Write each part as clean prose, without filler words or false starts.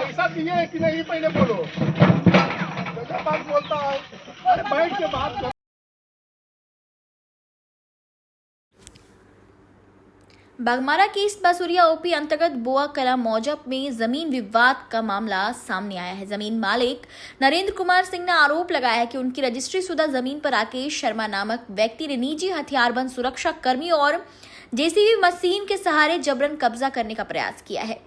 पैसा दिए कि नहीं पहले बोलो। जैसा बात बोलता है, अरे बैठ के बात करो। बागमारा के ईस्ट बासुरिया ओपी अंतर्गत बोआ कला मौजा में जमीन विवाद का मामला सामने आया है। जमीन मालिक नरेंद्र कुमार सिंह ने आरोप लगाया है कि उनकी रजिस्ट्री शुदा जमीन पर राकेश शर्मा नामक व्यक्ति ने निजी हथियारबंद सुरक्षा कर्मी और जेसीबी मशीन के सहारे जबरन कब्जा करने का प्रयास किया है।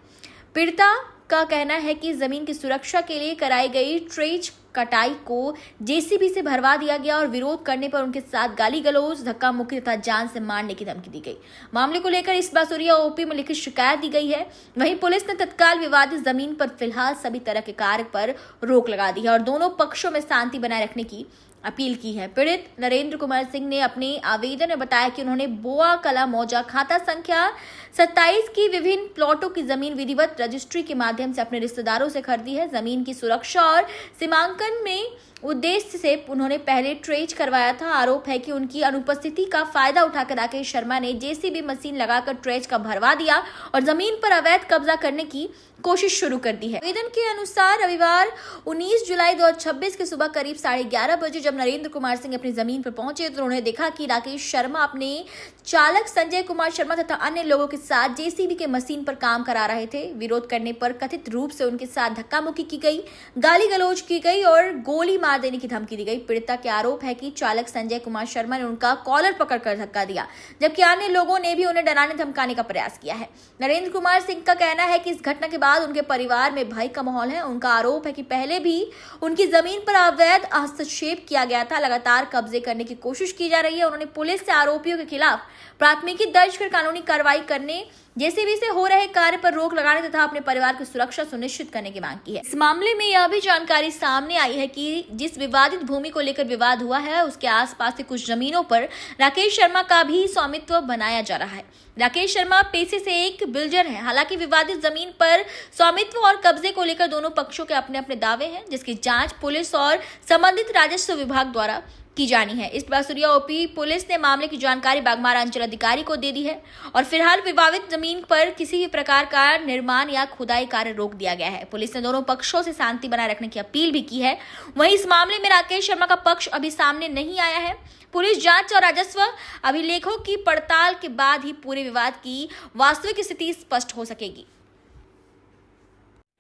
पीड़िता का कहना है कि जमीन की सुरक्षा के लिए कराई गई ट्रेच कटाई को जेसीबी से भरवा दिया गया और विरोध करने पर उनके साथ गाली गलौज, धक्का मुक्की तथा जान से मारने की धमकी दी गई। मामले को लेकर ईस्ट बासुरिया ओपी में लिखित शिकायत दी गई है। वहीं पुलिस ने तत्काल विवादित जमीन पर फिलहाल सभी तरह के कार्य पर रोक लगा दी है और दोनों पक्षों में शांति बनाए रखने की अपील की है। पीड़ित नरेंद्र कुमार सिंह ने अपने आवेदन में बताया कि उन्होंने बोआ कला मौजा खाता संख्या 27 की विभिन्न प्लॉटों की जमीन विधिवत रजिस्ट्री के माध्यम से अपने रिश्तेदारों से खरीदी है। जमीन की सुरक्षा और सीमांकन में उद्देश्य से उन्होंने पहले ट्रेच करवाया था। आरोप है कि उनकी अनुपस्थिति का फायदा उठाकर राकेश शर्मा ने जेसीबी मशीन लगाकर ट्रेच का भरवा दिया और जमीन पर अवैध कब्जा करने की कोशिश शुरू कर दी है। आवेदन के अनुसार रविवार 19 जुलाई 2026 की सुबह करीब 11:30 बजे जब नरेंद्र कुमार सिंह अपनी जमीन पर पहुंचे तो उन्होंने देखा कि राकेश शर्मा अपने चालक संजय कुमार शर्मा तथा अन्य लोगों के साथ जेसीबी के मशीन पर काम करा रहे थे। विरोध करने पर कथित रूप से उनके साथ धक्का मुक्की की गई, गाली गलौज की गई और गोली मार देने की धमकी दी गई। पीड़िता के आरोप है कि चालक संजय कुमार शर्मा ने उनका कॉलर पकड़कर धक्का दिया, जबकि अन्य लोगों ने भी उन्हें डराने धमकाने का प्रयास किया है। नरेंद्र कुमार सिंह का कहना है कि इस घटना के बाद उनके परिवार में भय का माहौल है। उनका आरोप है कि पहले भी उनकी जमीन पर अवैध हस्तक्षेप किया गया था, लगातार कब्जे करने की कोशिश की जा रही है। उन्होंने पुलिस से आरोपियों के खिलाफ प्राथमिकी दर्ज कर कानूनी कार्रवाई करने, जेसीबी से हो रहे कार्य पर रोक लगाने तथा अपने परिवार की सुरक्षा सुनिश्चित करने की मांग की है। इस मामले में यह भी जानकारी सामने आई है कि जिस विवादित भूमि को लेकर विवाद हुआ है उसके आसपास की कुछ जमीनों पर राकेश शर्मा का भी स्वामित्व बनाया जा रहा है। राकेश शर्मा पेशे से एक बिल्डर है। हालांकि विवादित जमीन पर स्वामित्व और कब्जे को लेकर दोनों पक्षों के अपने अपने दावे हैं, जिसकी जांच पुलिस और संबंधित राजस्व विभाग द्वारा की जानी है। ईस्ट बासुरिया ओपी पुलिस ने मामले की जानकारी बागमारा अंचल अधिकारी को दे दी है और फिलहाल विवादित जमीन पर किसी भी प्रकार का निर्माण या खुदाई कार्य रोक दिया गया है। पुलिस ने दोनों पक्षों से शांति बनाए रखने की अपील भी की है। वहीं इस मामले में राकेश शर्मा का पक्ष अभी सामने नहीं आया है। पुलिस जांच और राजस्व अभिलेखों की पड़ताल के बाद ही पूरे विवाद की वास्तविक स्थिति स्पष्ट हो सकेगी।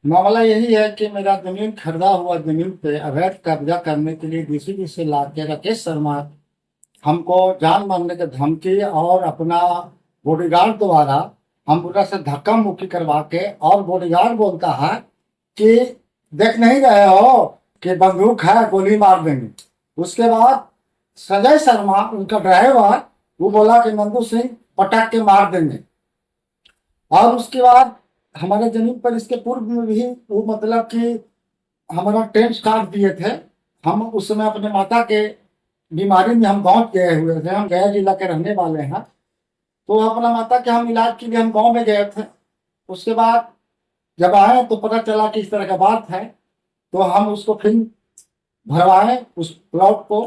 मामला यही है कि मेरा जमीन खरीदा हुआ जमीन पे अवैध कब्जा करने के लिए डीसीबी से लाके राकेश शर्मा हमको जान मारने की धमकी और अपना बॉडीगार्ड द्वारा हम पूरा से धक्का मुक्की करवा के, और बॉडीगार्ड बोलता है कि देख नहीं रहे हो कि बंदूक है, गोली मार देंगे। उसके बाद संजय शर्मा उनका ड्राइवर वो बोला कि नंदू सिंह पटक के मार देंगे। और उसके बाद हमारे जमीन पर इसके पूर्व में भी वो मतलब कि हमारा टेंट काट दिए थे। हम उस समय अपने माता के बीमारी में हम गांव गए हुए थे। हम गया जिला के रहने वाले हैं, तो अपना माता के हम इलाज के लिए हम गांव में गए थे। उसके बाद जब आए तो पता चला कि इस तरह का बात है, तो हम उसको फिर भरवाए। उस प्लॉट को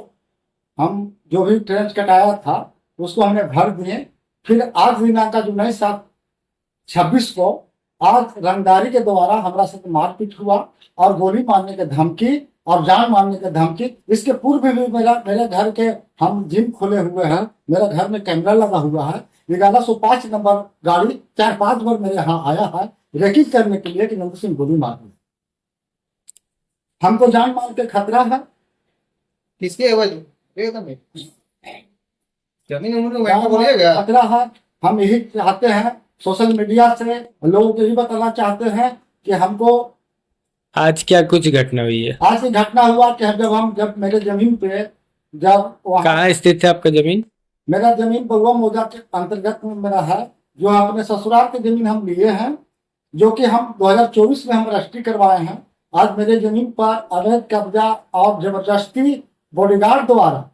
हम जो भी टेंट कटाया था उसको हमने भर दिए। फिर आज दिनांक का जो 9/7/26 को आज रंगदारी के द्वारा हमारा साथ मारपीट हुआ और गोली मारने की धमकी और जान मारने की धमकी। इसके पूर्व भी मेरे घर के हम जिम खोले हुए हैं, मेरे घर में कैमरा लगा हुआ है। 1105 नंबर गाड़ी 4-5 बार मेरे यहाँ आया है रेकिंग करने के लिए कि नंदू सिंह गोली मार दी। हमको जान मार के खतरा है। किसके जमीन खतरा है। हम यही चाहते हैं, सोशल मीडिया से लोगों को यही बताना चाहते हैं कि हमको आज क्या कुछ घटना हुई है? आज की घटना हुआ कि जब मेरे जमीन पे कहाँ स्थित है आपका जमीन? मेरा जमीन बलुआ मौजा के अंतर्गत में मेरा है, जो अपने ससुराल की जमीन हम लिए हैं, जो कि हम 2024 में हम रजिस्ट्री करवाए हैं। आज मेरे जमीन पर अवैध कब्जा और जबरदस्ती बॉडीगार्ड द्वारा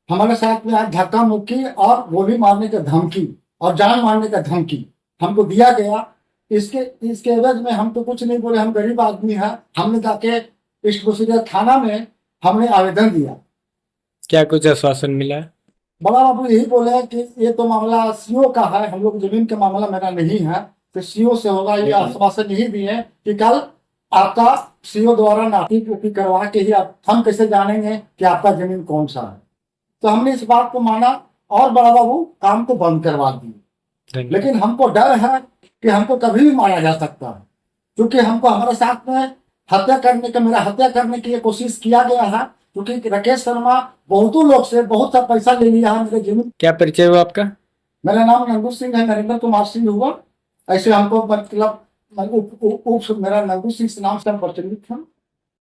हमारे साथ में आज धक्का मुक्की और गोली मारने की धमकी और जान मारने का धमकी हमको दिया गया। इसके एवज में हम तो कुछ नहीं बोले, हम गरीब आदमी हैं। हमने जाके ईस्ट बासुरिया थाना में हमने आवेदन दिया। क्या कुछ आश्वासन मिला? बड़ा बाबू यही बोले कि ये तो मामला सीओ का है, हम लोग जमीन का मामला मेरा नहीं है। तो सीओ से होगा, ये आश्वासन यही दिए कि कल आपका सीओ द्वारा नापी पुपी करवा के ही आप, हम कैसे जानेंगे कि आपका जमीन कौन सा है। तो हमने इस बात को माना और बड़ा बाबू काम को बंद करवा दिए। धन्यवाद। लेकिन हमको डर है कि हमको कभी भी मारा जा सकता है, क्योंकि हमको हमारे साथ में मेरा हत्या करने की कोशिश किया गया है, क्योंकि राकेश शर्मा बहुतों लोग से बहुत सा पैसा ले लिया है मेरे जमीन। क्या परिचय हुआ आपका? मेरा नाम नंदू सिंह है, नरेंद्र कुमार सिंह हुआ। ऐसे हमको मतलब मेरा नंदू सिंह नाम से प्रचलित था।